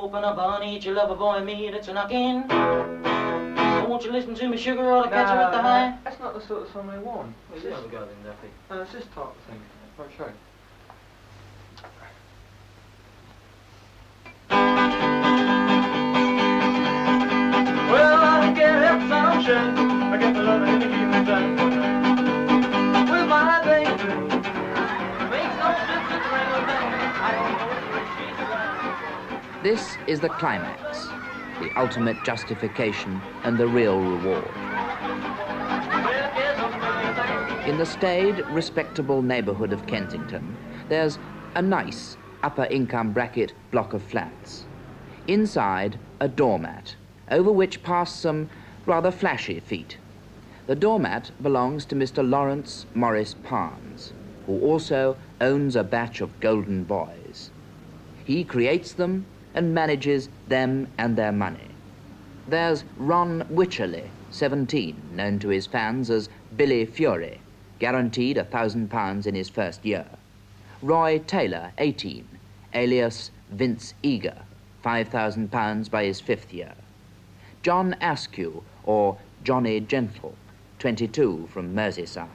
open up, honey, eat your lover boy me that's a knocking. Won't you listen to me, sugar, or to catch you with the high? That's not the sort of song I want. What's this other guy then, Duffy? No, it's this type of thing. Right, show. Well, I can't help sunshine. I get the love and the human time. With my baby. Makes no sense to bring her down. I don't know where she's around. This is the climax, the ultimate justification and the real reward. In the staid, respectable neighbourhood of Kensington, there's a nice upper-income bracket block of flats. Inside, a doormat, over which pass some rather flashy feet. The doormat belongs to Mr. Lawrence Morris Parnes, who also owns a batch of golden boys. He creates them and manages them and their money. There's Ron Wycherley, 17, known to his fans as Billy Fury, guaranteed £1,000 in his first year. Roy Taylor, 18, alias Vince Eager, £5,000 by his 5th year. John Askew, or Johnny Gentle, 22, from Merseyside.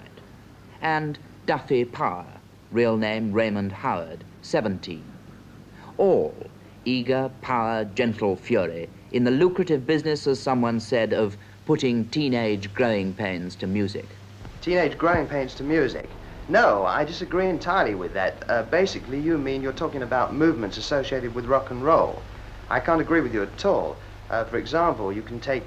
And Duffy Power, real name Raymond Howard, 17. All eager, power, gentle fury in the lucrative business, as someone said, of putting teenage growing pains to music. Teenage growing pains to music? No, I disagree entirely with that. Basically, you mean you're talking about movements associated with rock and roll. I can't agree with you at all. For example, you can take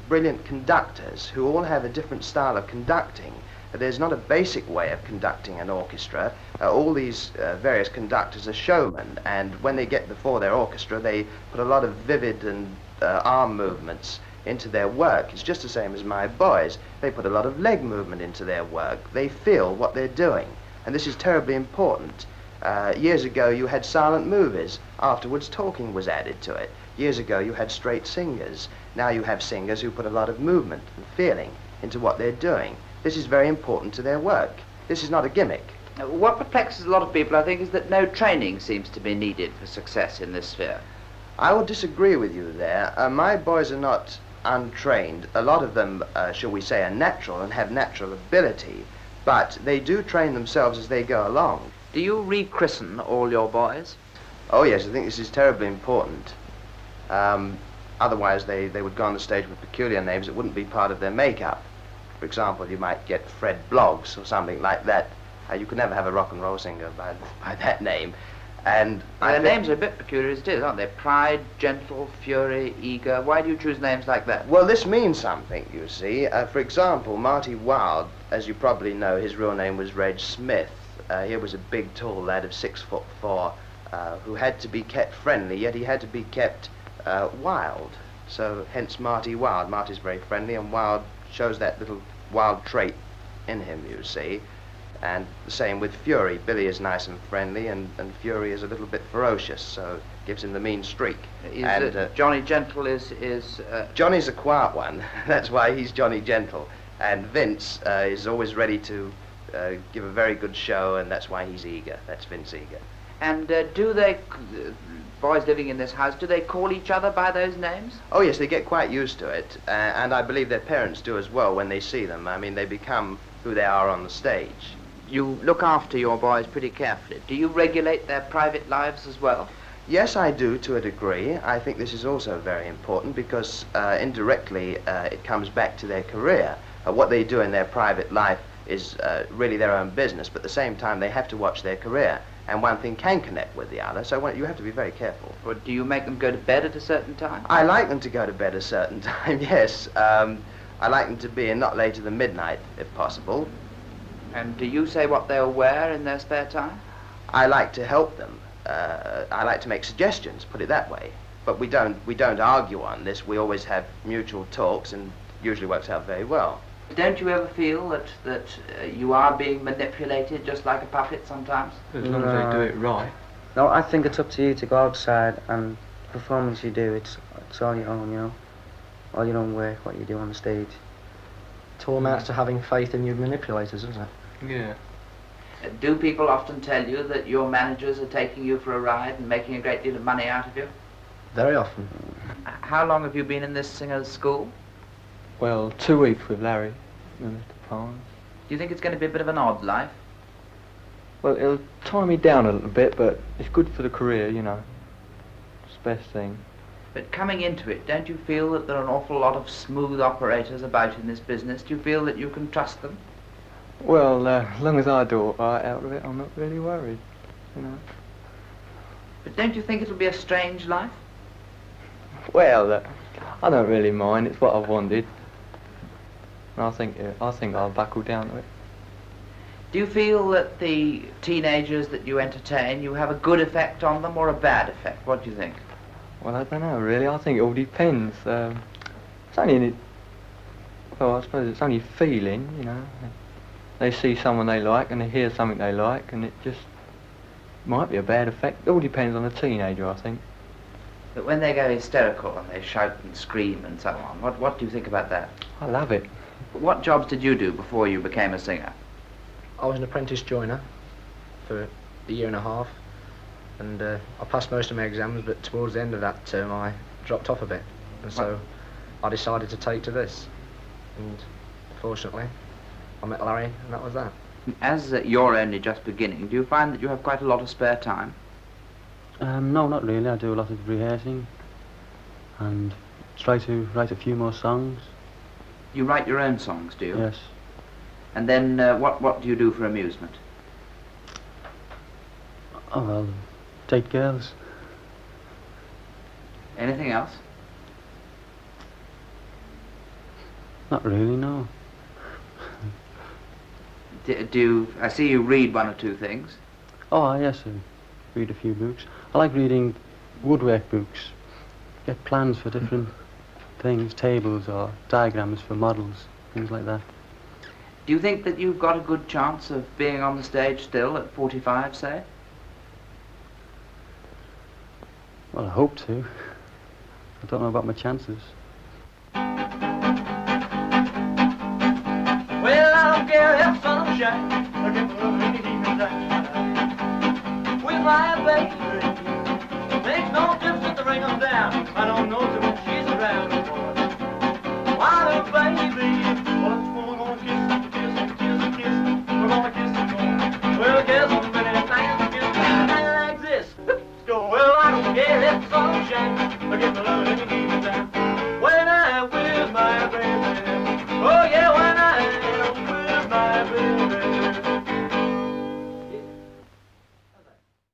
brilliant conductors who all have a different style of conducting. There's not a basic way of conducting an orchestra. All these various conductors are showmen, and when they get before their orchestra, they put a lot of vivid and arm movements into their work. It's just the same as my boys. They put a lot of leg movement into their work. They feel what they're doing, and this is terribly important. Years ago, you had silent movies. Afterwards, talking was added to it. Years ago, you had straight singers. Now you have singers who put a lot of movement and feeling into what they're doing. This is very important to their work. This is not a gimmick. What perplexes a lot of people, I think, is that no training seems to be needed for success in this sphere. I will disagree with you there. My boys are not untrained. A lot of them, shall we say, are natural and have natural ability, but they do train themselves as they go along. Do you rechristen all your boys? Oh yes, I think this is terribly important. Otherwise they would go on the stage with peculiar names that wouldn't be part of their makeup. For example, you might get Fred Bloggs or something like that. You could never have a rock and roll singer by that name. And their names are a bit peculiar as it is, aren't they? Pride, Gentle, Fury, Eager. Why do you choose names like that? Well, this means something, you see. For example, Marty Wilde, as you probably know, his real name was Reg Smith. He was a big, tall lad of 6'4", who had to be kept friendly, yet he had to be kept wild. So hence Marty Wilde. Marty's very friendly, and Wilde shows that little wild trait in him, you see. And the same with Fury. Billy is nice and friendly, and Fury is a little bit ferocious, so gives him the mean streak. Johnny Gentle is... Johnny's a quiet one. That's why he's Johnny Gentle. And Vince is always ready to give a very good show, and that's why he's Eager. That's Vince Eager. And do they, boys living in this house, do they call each other by those names? Oh yes, they get quite used to it, and I believe their parents do as well when they see them. I mean, they become who they are on the stage. You look after your boys pretty carefully. Do you regulate their private lives as well? Yes, I do, to a degree. I think this is also very important because indirectly it comes back to their career. What they do in their private life is really their own business, but at the same time they have to watch their career, and one thing can connect with the other, so you have to be very careful. Or do you make them go to bed at a certain time? I like them to go to bed at a certain time, yes. I like them to be in not later than midnight, if possible. And do you say what they'll wear in their spare time? I like to help them. I like to make suggestions, put it that way. But we don't argue on this. We always have mutual talks, and usually works out very well. Don't you ever feel that you are being manipulated just like a puppet sometimes? As long as they do it right. No, I think it's up to you to go outside, and the performance you do, it's all your own, you know. All your own work, what you do on the stage. It all amounts to having faith in your manipulators, isn't it? Yeah. Do people often tell you that your managers are taking you for a ride and making a great deal of money out of you? Very often. How long have you been in this singer's school? Well, 2 weeks with Larry and Mr. Parnes. Do you think it's going to be a bit of an odd life? Well, it'll tie me down a little bit, but it's good for the career, you know. It's the best thing. But coming into it, don't you feel that there are an awful lot of smooth operators about in this business? Do you feel that you can trust them? Well, as long as I do it right out of it, I'm not really worried, you know. But don't you think it'll be a strange life? Well, I don't really mind. It's what I wanted. And I think I'll buckle down to it. Do you feel that the teenagers that you entertain, you have a good effect on them or a bad effect? What do you think? Well, I don't know, really. I think it all depends. It's only, well, I suppose it's only feeling, you know. They see someone they like and they hear something they like, and it just might be a bad effect. It all depends on the teenager, I think. But when they go hysterical and they shout and scream and so on, what do you think about that? I love it. What jobs did you do before you became a singer? I was an apprentice joiner for a year and a half, and I passed most of my exams, but towards the end of that term I dropped off a bit, and so I decided to take to this, and fortunately I met Larry, and that was that. As you're only just beginning, do you find that you have quite a lot of spare time? No, not really. I do a lot of rehearsing and try to write a few more songs. You write your own songs, do you? Yes. And then what do you do for amusement? Oh, well, date girls. Anything else? Not really, no. I see you read one or two things. Oh, yes, I read a few books. I like reading woodwork books. Get plans for different things, tables or diagrams for models, things like that. Do you think that you've got a good chance of being on the stage still at 45, say? Well, I hope to. I don't know about my chances. Well, I don't care if sunshine, I get the love any evening time. With my baby, makes no difference if the rain comes down. I don't know till when she's around. Why, little baby, what's we're gonna kiss. We're gonna kiss and go. Well, guess I'm ready to kiss like this. Let's go. Well, I don't care if sunshine, I get the love any evening time.